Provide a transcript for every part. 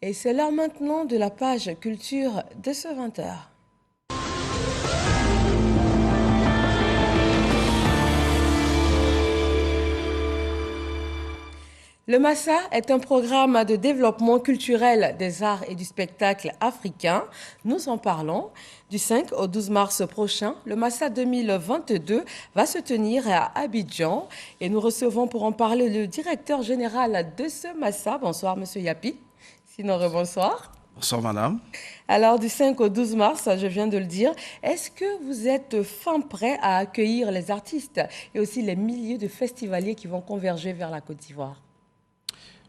Et c'est l'heure maintenant de la page culture de ce 20h. Le Massa est un programme de développement culturel des arts et du spectacle africain. Nous en parlons. Du 5 au 12 mars prochain, le Massa 2022 va se tenir à Abidjan. Et nous recevons pour en parler le directeur général de ce Massa. Bonsoir, Monsieur Yapi. Sinon, rebonsoir. Bonsoir, madame. Alors, du 5 au 12 mars, je viens de le dire, est-ce que vous êtes fin prêt à accueillir les artistes et aussi les milliers de festivaliers qui vont converger vers la Côte d'Ivoire?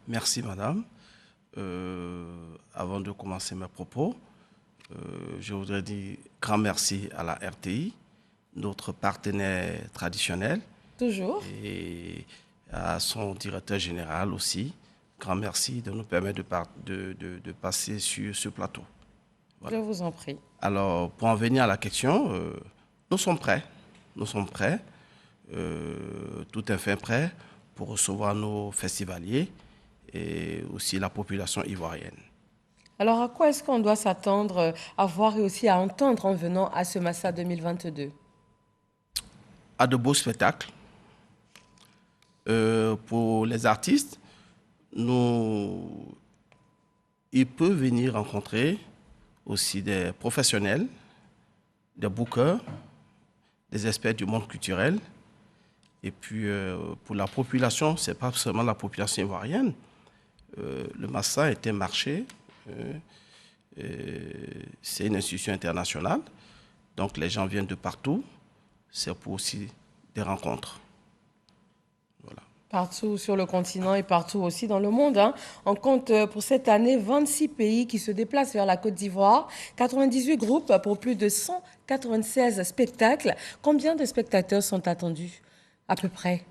Merci, madame. Avant de commencer mes propos, je voudrais dire grand merci à la RTI, notre partenaire traditionnel. Toujours. Et à son directeur général aussi. Grand merci de nous permettre de passer sur ce plateau. Voilà. Je vous en prie. Alors, pour en venir à la question, nous sommes prêts. Nous sommes prêts. Tout est fait prêt pour recevoir nos festivaliers et aussi la population ivoirienne. Alors, à quoi est-ce qu'on doit s'attendre à voir et aussi à entendre en venant à ce Massa 2022? À de beaux spectacles. Pour les artistes, ils peuvent venir rencontrer aussi des professionnels, des bookers, des experts du monde culturel. Et puis, pour la population, ce n'est pas seulement la population ivoirienne. Le Massa est un marché, c'est une institution internationale. Donc, les gens viennent de partout. C'est pour aussi des rencontres. Voilà. Partout sur le continent et partout aussi dans le monde. On compte pour cette année 26 pays qui se déplacent vers la Côte d'Ivoire, 98 groupes pour plus de 196 spectacles. Combien de spectateurs sont attendus à peu près?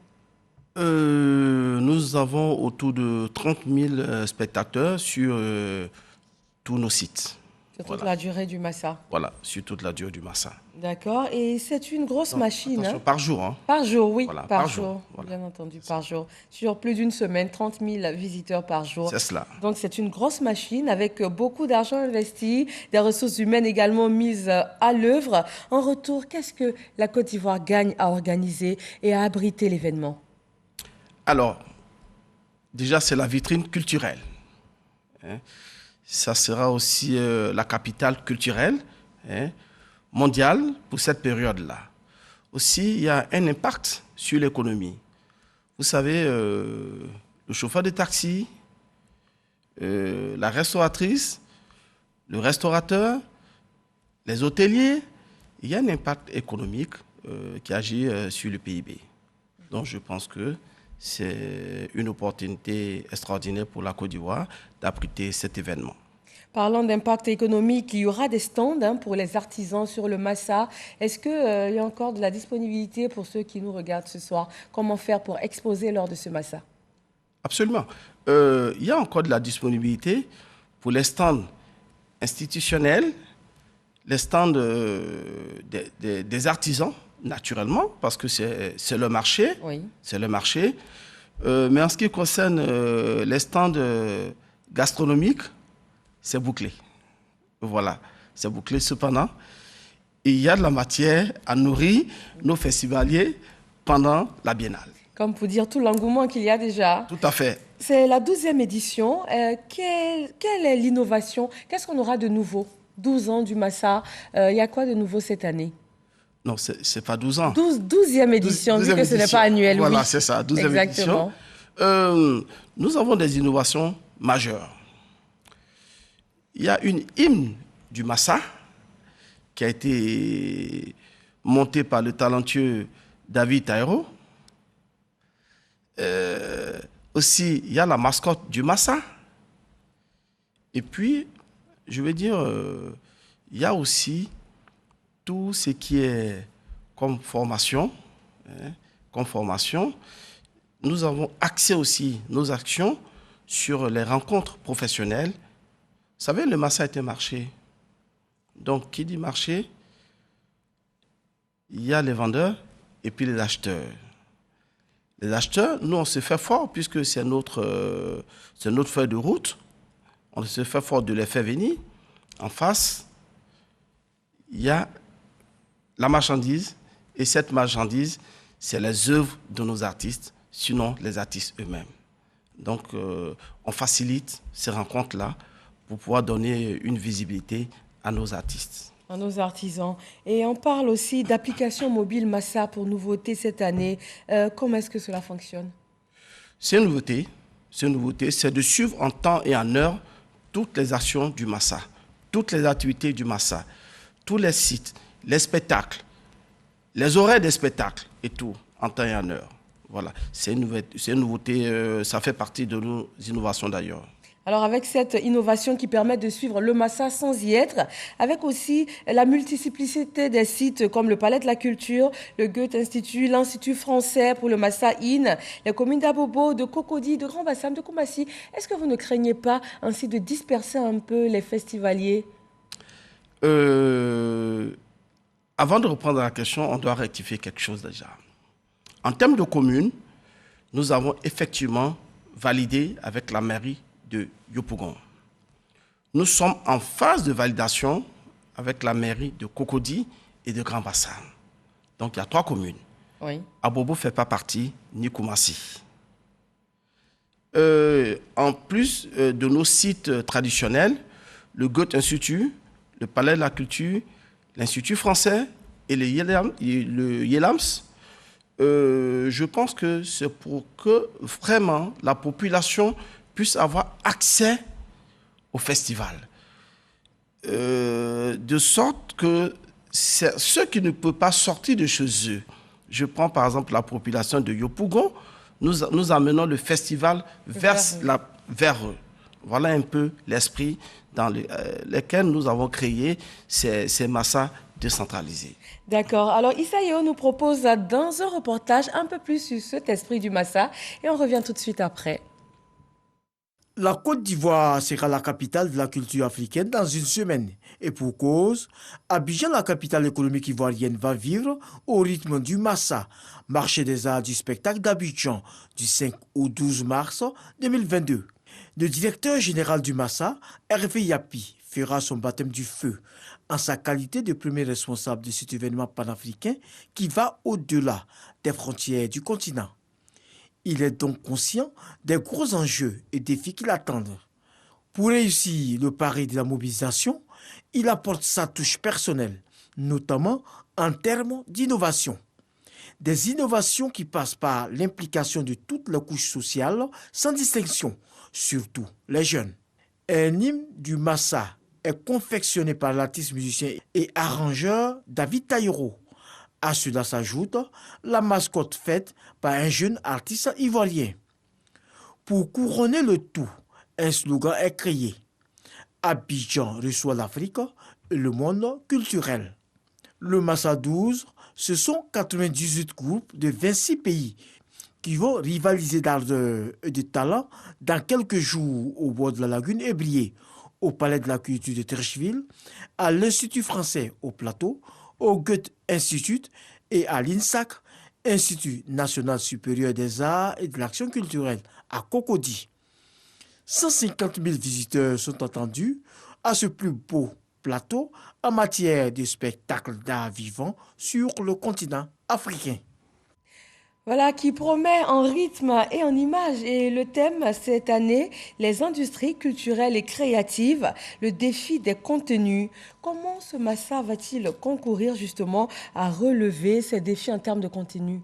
Nous avons autour de 30 000 spectateurs sur tous nos sites. Sur toute la durée du Massa. Voilà, sur toute la durée du Massa. D'accord. Et c'est une grosse machine. Attention, par jour. Hein. Par jour, oui. Voilà, par jour. Voilà. Bien entendu, par jour. Sur plus d'une semaine, 30 000 visiteurs par jour. C'est cela. Donc, c'est une grosse machine avec beaucoup d'argent investi, des ressources humaines également mises à l'œuvre. En retour, qu'est-ce que la Côte d'Ivoire gagne à organiser et à abriter l'événement? Alors, déjà, c'est la vitrine culturelle. Ça sera aussi la capitale culturelle mondiale pour cette période-là. Aussi, il y a un impact sur l'économie. Vous savez, le chauffeur de taxi, la restauratrice, le restaurateur, les hôteliers, il y a un impact économique qui agit sur le PIB. Donc, je pense que c'est une opportunité extraordinaire pour la Côte d'Ivoire d'abriter cet événement. Parlant d'impact économique, il y aura des stands pour les artisans sur le Massa. Est-ce qu'il y a encore de la disponibilité pour ceux qui nous regardent ce soir? Comment faire pour exposer lors de ce Massa? Absolument. Il y a encore de la disponibilité pour les stands institutionnels, les stands des artisans, naturellement, parce que c'est le marché. Oui. C'est le marché. Mais en ce qui concerne les stands gastronomiques, c'est bouclé. Voilà, c'est bouclé. Cependant, il y a de la matière à nourrir nos festivaliers pendant la biennale. Comme pour dire tout l'engouement qu'il y a déjà. Tout à fait. C'est la 12e édition. Quelle est l'innovation? Qu'est-ce qu'on aura de nouveau? 12 ans du Massa. Il y a quoi de nouveau cette année? Non, ce n'est pas 12 ans. 12e édition, vu que ce n'est pas annuel. Voilà, oui. c'est ça, 12e Exactement. édition. Nous avons des innovations majeures. Il y a une hymne du Massa qui a été montée par le talentueux David Taïro. Aussi, il y a la mascotte du Massa. Et puis, je veux dire, il y a aussi tout ce qui est comme formation. Nous avons axé aussi nos actions sur les rencontres professionnelles. Vous savez, le Massa est un marché. Donc, qui dit marché, il y a les vendeurs et puis les acheteurs. Les acheteurs, nous, on se fait fort puisque c'est notre feuille de route. On se fait fort de les faire venir. En face, il y a la marchandise. Et cette marchandise, c'est les œuvres de nos artistes, sinon les artistes eux-mêmes. Donc, on facilite ces rencontres-là pour pouvoir donner une visibilité à nos artistes. À nos artisans. Et on parle aussi d'application mobile Massa pour nouveauté cette année. Comment est-ce que cela fonctionne? C'est une nouveauté, c'est de suivre en temps et en heure toutes les actions du Massa, toutes les activités du Massa, tous les sites, les spectacles, les horaires des spectacles et tout, en temps et en heure. Voilà, c'est une nouveauté, ça fait partie de nos innovations d'ailleurs. Alors avec cette innovation qui permet de suivre le Massa sans y être, avec aussi la multiplicité des sites comme le Palais de la Culture, le Goethe Institut, l'Institut français pour le Massa IN, les communes d'Abobo, de Cocody, de Grand Bassam, de Koumassi, est-ce que vous ne craignez pas ainsi de disperser un peu les festivaliers? Avant de reprendre la question, on doit rectifier quelque chose déjà. En termes de communes, nous avons effectivement validé avec la mairie de Yopougon. Nous sommes en phase de validation avec la mairie de Cocody et de Grand Bassam. Donc il y a 3 communes. Oui. Abobo ne fait pas partie, ni Koumassi. En plus de nos sites traditionnels, le Goethe Institut, le Palais de la Culture, l'Institut français et le YELAMS, je pense que c'est pour que vraiment la population puisse avoir accès au festival. De sorte que ceux qui ne peuvent pas sortir de chez eux, je prends par exemple la population de Yopougon, nous amenons le festival vers eux. Voilà un peu l'esprit dans lequel nous avons créé ces massas décentralisés. D'accord. Alors Issaïo nous propose dans un reportage un peu plus sur cet esprit du Massa et on revient tout de suite après. La Côte d'Ivoire sera la capitale de la culture africaine dans une semaine. Et pour cause, Abidjan, la capitale économique ivoirienne, va vivre au rythme du Massa, marché des arts du spectacle d'Abidjan, du 5 au 12 mars 2022. Le directeur général du Massa, Hervé Yapi, fera son baptême du feu en sa qualité de premier responsable de cet événement panafricain qui va au-delà des frontières du continent. Il est donc conscient des gros enjeux et défis qui l'attendent. Pour réussir le pari de la mobilisation, il apporte sa touche personnelle, notamment en termes d'innovation. Des innovations qui passent par l'implication de toutes les couches sociales sans distinction, surtout les jeunes. Un hymne du Massa est confectionné par l'artiste musicien et arrangeur David Taïro. À cela s'ajoute la mascotte faite par un jeune artiste ivoirien. Pour couronner le tout, un slogan est créé. Abidjan reçoit l'Afrique et le monde culturel. Le Massa 12, ce sont 98 groupes de 26 pays qui vont rivaliser d'ardeur et de talent dans quelques jours au bord de la lagune Ébrié, au Palais de la Culture de Trècheville, à l'Institut français au Plateau, au Goethe Institut et à l'INSAC, Institut national supérieur des arts et de l'action culturelle, à Cocody. 150 000 visiteurs sont attendus à ce plus beau plateau en matière de spectacle d'art vivant sur le continent africain. Voilà, qui promet en rythme et en image. Et le thème cette année, les industries culturelles et créatives, le défi des contenus. Comment ce Massa va-t-il concourir justement à relever ces défis en termes de contenu?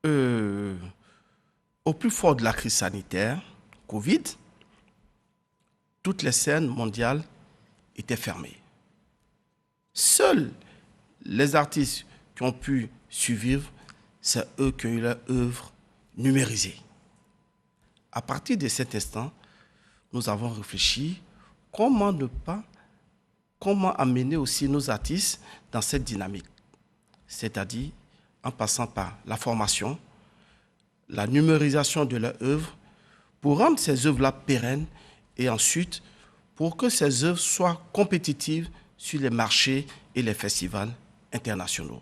Au plus fort de la crise sanitaire, Covid, toutes les scènes mondiales étaient fermées. Seuls les artistes qui ont pu survivre, c'est eux qui ont eu leur œuvre numérisée. À partir de cet instant, nous avons réfléchi comment amener aussi nos artistes dans cette dynamique. C'est-à-dire en passant par la formation, la numérisation de leurs œuvres, pour rendre ces œuvres-là pérennes et ensuite pour que ces œuvres soient compétitives sur les marchés et les festivals internationaux.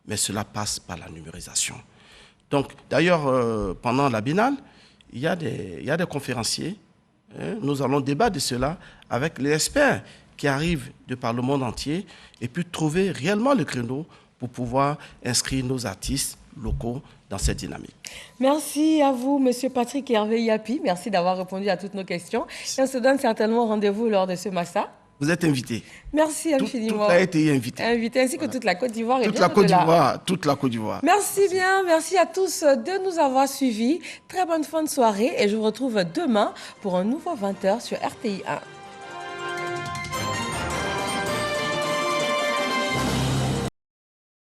Mais cela passe par la numérisation. Donc, d'ailleurs, pendant la Biennale, il y a des conférenciers. Nous allons débattre de cela avec les experts qui arrivent de par le monde entier et puis trouver réellement le créneau pour pouvoir inscrire nos artistes locaux dans cette dynamique. Merci à vous, Monsieur Patrick Hervé Yapi. Merci d'avoir répondu à toutes nos questions. Et on se donne certainement rendez-vous lors de ce Massa. Vous êtes invité. Merci infiniment. Tout a été invité. Invité ainsi que toute la Côte d'Ivoire. Toute la Côte d'Ivoire. Merci bien. Merci à tous de nous avoir suivis. Très bonne fin de soirée et je vous retrouve demain pour un nouveau 20h sur RTI 1.